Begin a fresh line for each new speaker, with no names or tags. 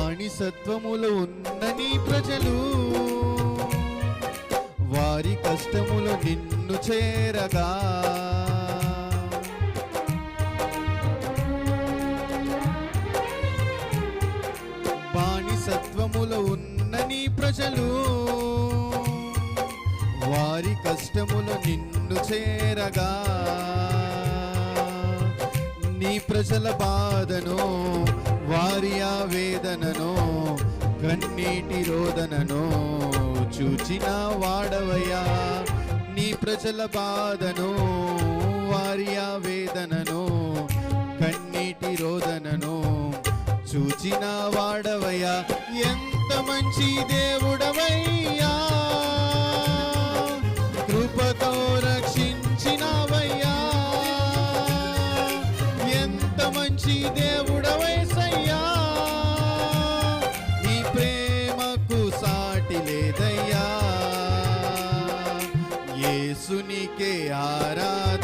బానిసత్వములో ఉన్న నీ ప్రజలు వారి కష్టములో నిన్ను చేరగా, బానిసత్వములో ఉన్న నీ ప్రజలు వారి కష్టములో నిన్ను చేరగా, నీ ప్రజల బాధను వారి ఆవేదనను కన్నీటి రోదనను చూచిన వాడవయ్యా. నీ ప్రజల బాధను వారి ఆవేదనను కన్నీటి రోదనను చూచిన వాడవయ్యా. ఎంత మంచి దేవుడవయ్యా, కృపతో రక్షించినవయ్యా. ఎంత మంచి దేవుడవయ్యా, నీ ప్రేమకు సాటి లేదయ్యా. యేసునికే ఆరాధన